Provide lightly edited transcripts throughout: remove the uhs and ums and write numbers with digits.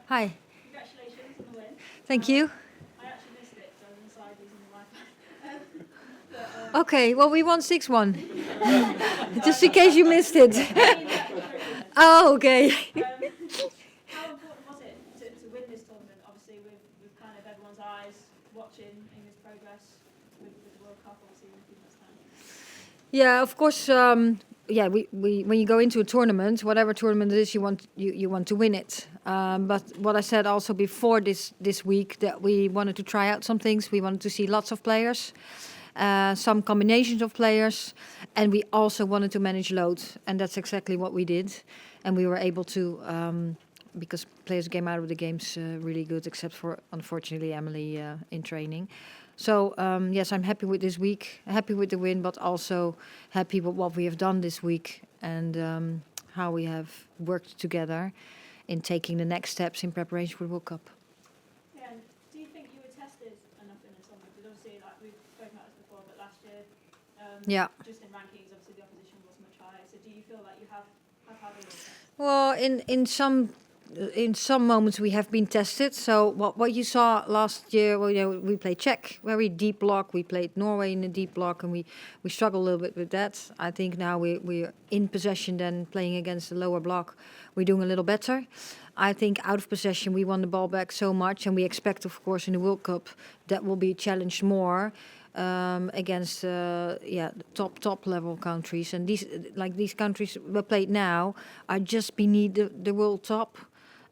Hi. Congratulations on the win. Thank you. I actually missed it, so I was inside using the Wi-Fi. Okay, well, we won 6-1. Just in case you missed it. Oh, okay. How important was it to win this tournament? Obviously, with kind of everyone's eyes watching England's progress with the World Cup, obviously, in a few months' time. Yeah, of course. We when you go into a tournament, whatever tournament it is, you want to win it. But what I said also before this week, that we wanted to try out some things. We wanted to see lots of players, some combinations of players, and we also wanted to manage load, and that's exactly what we did. And we were able to, because players came out of the games really good, except for unfortunately Emily in training. So yes, I'm happy with this week, happy with the win, but also happy with what we have done this week and how we have worked together in taking the next steps in preparation for the World Cup. Yeah, and do you think you were tested enough in the tournament? Because obviously, like we've spoken about this before, but last year, just in rankings, obviously the opposition was much higher. So do you feel like you have had a little test? Well, in some moments we have been tested. So what you saw last year, well, we played Czech, very deep block. We played Norway in a deep block, and we struggled a little bit with that. I think now we're in possession, then playing against the lower block, we're doing a little better. I think out of possession we won the ball back so much, and we expect, of course, in the World Cup that will be challenged more. Against the top level countries, and these countries we played now are just beneath the world top,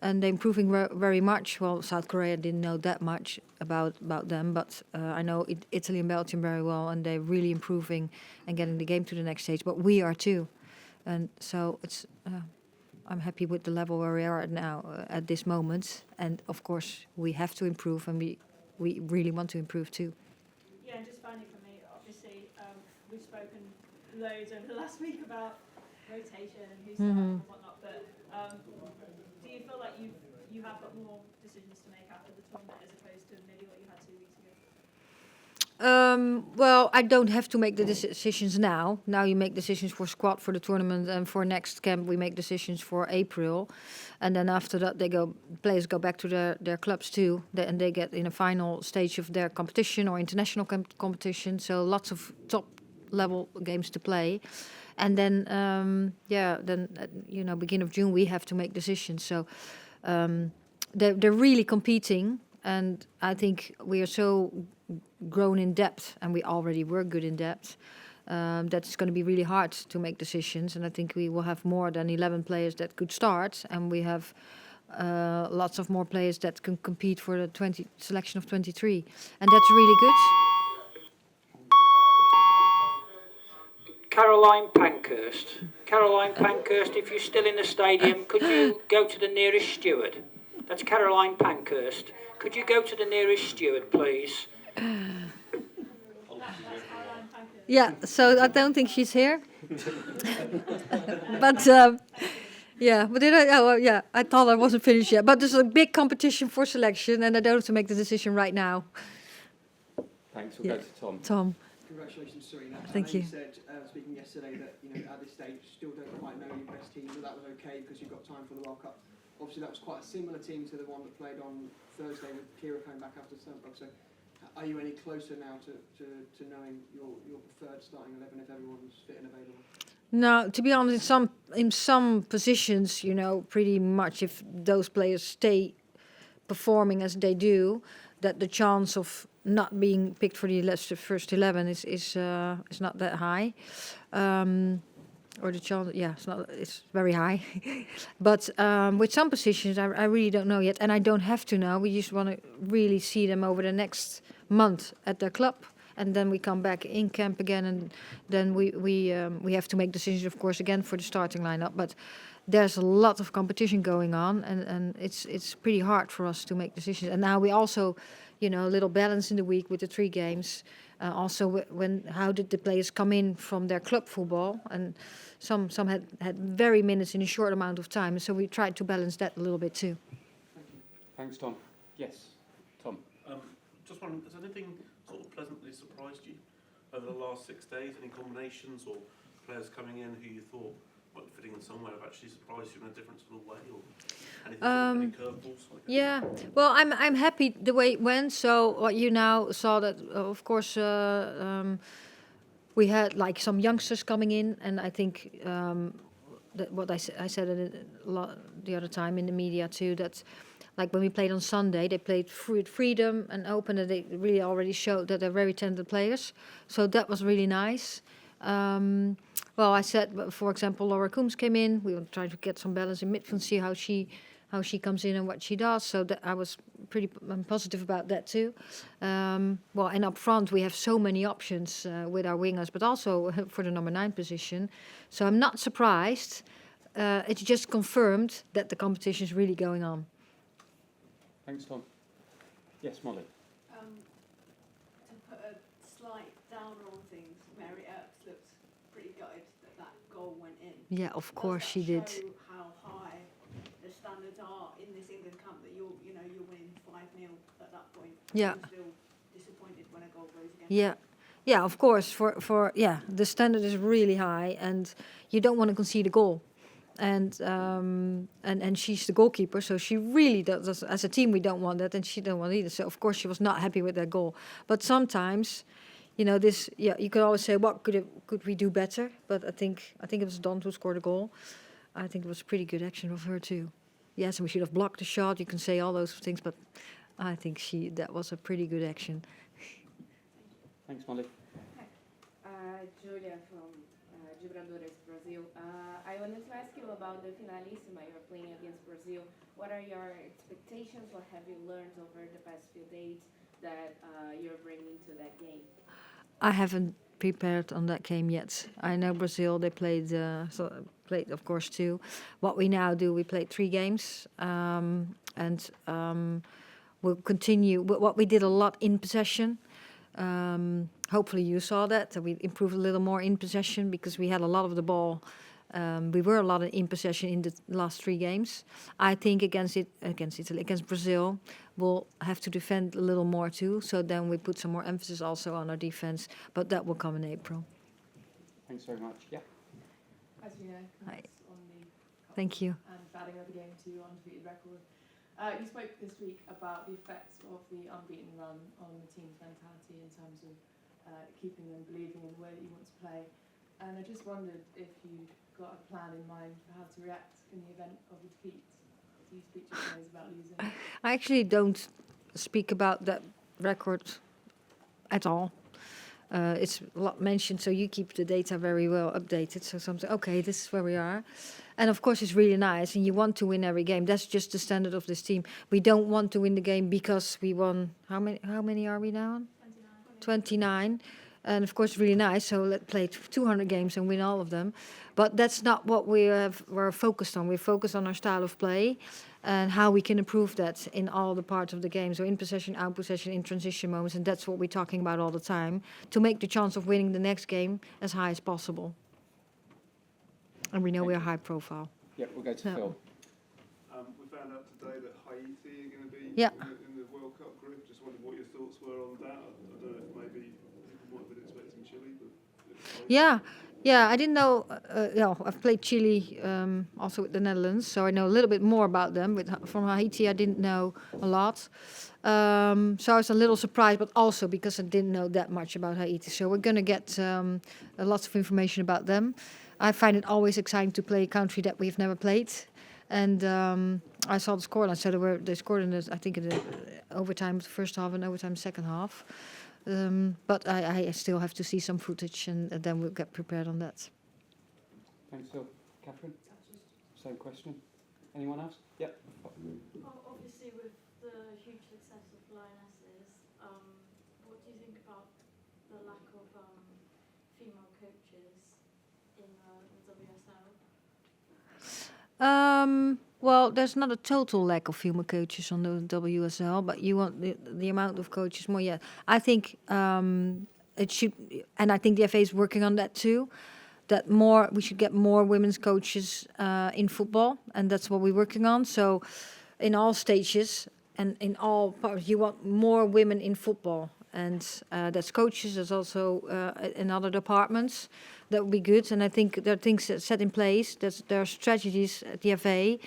and they're improving very much. Well, South Korea didn't know that much about them, but I know Italy and Belgium very well, and they're really improving and getting the game to the next stage. But we are too, and so it's. I'm happy with the level where we are at now at this moment, and of course we have to improve, and we really want to improve too. Yeah, and just finally for me, obviously, we've spoken loads over the last week about rotation and who's starting and whatnot, but do you feel like you have got more decisions to make after the tournament as opposed to maybe what you had 2 weeks ago? Well, I don't have to make the decisions now. Now you make decisions for squad for the tournament, and for next camp we make decisions for April, and then after that players go back to their clubs too, and they get in a final stage of their competition or international competition. So lots of top level games to play, and then beginning of June we have to make decisions. So they're really competing, and I think we are so grown in depth, and we already were good in depth, that it's going to be really hard to make decisions. And I think we will have more than 11 players that could start, and we have lots of more players that can compete for the selection of 23, and that's really good. Caroline Pankhurst, if you're still in the stadium, could you go to the nearest steward? That's Caroline Pankhurst. Could you go to the nearest steward, please? Yeah, so I don't think she's here. But but did I? Oh, well, yeah, I thought I wasn't finished yet. But there's a big competition for selection, and I don't have to make the decision right now. Thanks. We'll go to Tom. Tom. Congratulations, Sarina. Thank you. You said, speaking yesterday, that at this stage you still don't quite know your best team, but that was okay because you've got time for the World Cup. Obviously, that was quite a similar team to the one that played on Thursday with Kira coming back after Sunbrook. So, are you any closer now to knowing your preferred starting 11 if everyone's fit and available? No, to be honest, in some positions, pretty much if those players stay performing as they do, that the chance of not being picked for the first 11 is not that high. Or the chance, it's very high. But with some positions, I really don't know yet, and I don't have to know. We just want to really see them over the next month at their club, and then we come back in camp again, and then we have to make decisions, of course, again for the starting lineup. But there's a lot of competition going on, and it's pretty hard for us to make decisions. And now we also, a little balance in the week with the 3 games. Also, how did the players come in from their club football, and some had very minutes in a short amount of time. So we tried to balance that a little bit too. Thank you. Thanks, Tom. Yes, Tom. Just wondering, has anything sort of pleasantly surprised you over the last 6 days? Any combinations or players coming in who you thought fitting in somewhere have actually surprised you in a different sort of way, or anything, any curveballs? Yeah, well, I'm happy the way it went. So what you now saw that, of course, we had like some youngsters coming in, and I think that what I said it a lot the other time in the media too. That like when we played on Sunday, they played freedom and open, and they really already showed that they're very talented players. So that was really nice. Well, I said, for example, Laura Coombs came in. We were trying to get some balance in midfield, see how she comes in and what she does. So that I was pretty positive about that too. Well, and up front we have so many options with our wingers, but also for the number 9 position. So I'm not surprised. It's just confirmed that the competition is really going on. Thanks, Tom. Yes, Molly. To put a slight downer on things, Mary Earps looked pretty gutted that goal went in. Yeah, of Does course that she did. show how high the standards are in this England camp, that you're winning 5-0 at that point? Yeah. You're still disappointed when a goal goes against. Yeah. Yeah, of course. For the standard is really high, and you don't want to concede a goal. And she's the goalkeeper, so she really does. As a team, we don't want that, and she don't want it either. So of course she was not happy with that goal. But sometimes, you could always say, what could we do better? But I think it was Don who scored a goal. I think it was a pretty good action of her too. Yes, and we should have blocked the shot. You can say all those things, but I think that was a pretty good action. Thanks, Molly. Julia from Gibradores, Brazil. I wanted to ask you about the Finalissima. You're playing against Brazil. What are your expectations? What have you learned over the past few days that you're bringing to that game? I haven't prepared on that game yet. I know Brazil, they played, of course, 2. What we now do, we played 3 games, and we'll continue. What we did a lot in possession. Hopefully you saw that we improved a little more in possession, because we had a lot of the ball. We were a lot in possession in the last 3 games. I think against Italy, against Brazil, we'll have to defend a little more too. So then we put some more emphasis also on our defense, but that will come in April. Thanks very much. Yeah. As you know, Hi. on the cup Thank you. and batting of the game to undefeated record. You spoke this week about the effects of the unbeaten run on the team's mentality in terms of keeping them believing in the way that you want to play. And I just wondered if you've got a plan in mind for how to react in the event of a defeat. Do you speak to your players about losing? I actually don't speak about that record at all. It's a lot mentioned, so you keep the data very well updated. So something, okay, this is where we are. And of course, it's really nice, and you want to win every game. That's just the standard of this team. We don't want to win the game because we won. How many are we now on? 29. And of course, really nice. So let's play 200 games and win all of them. But that's not what we're focused on. We're focused on our style of play and how we can improve that in all the parts of the game. So in possession, out possession, in transition moments. And that's what we're talking about all the time, to make the chance of winning the next game as high as possible. And we know we're high profile. Yeah, we'll go to Yeah. Phil. We found out today that Haiti are going to be Yeah. in the World Cup group. Just wondered what your thoughts were on that. I don't know if maybe people might have been expecting Chile, but Yeah, I didn't know. I've played Chile also with the Netherlands, so I know a little bit more about them. From Haiti, I didn't know a lot. So I was a little surprised, but also because I didn't know that much about Haiti. So we're going to get lots of information about them. I find it always exciting to play a country that we've never played. And I saw the score, and I said they scored in I think in the overtime the first half and overtime second half. But I still have to see some footage, and then we'll get prepared on that. Thanks, Phil. Catherine? Same question. Anyone else? Yeah. Well, obviously, with the huge success of Lionesses, what do you think about the lack of female coaches in the WSL? Well, there's not a total lack of female coaches on the WSL, but you want the amount of coaches more. Yeah, I think it should, and I think the FA is working on that too. That we should get more women's coaches in football, and that's what we're working on. So, in all stages and in all parts, you want more women in football. and that's coaches, there's also in other departments. That would be good, and I think there are things that set in place. There are strategies at the FA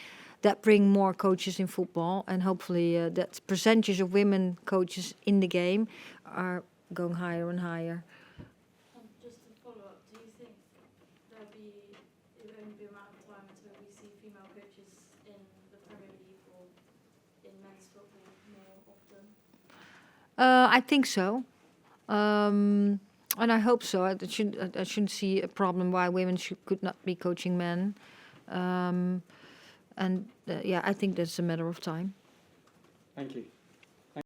that bring more coaches in football, and hopefully that percentage of women coaches in the game are going higher and higher. Just to follow up, do you think it will only be a matter of time until we see female coaches in the Premier League or in men's football more often? I think so, and I hope so. I shouldn't see a problem why women could not be coaching men. I think that's a matter of time. Thank you.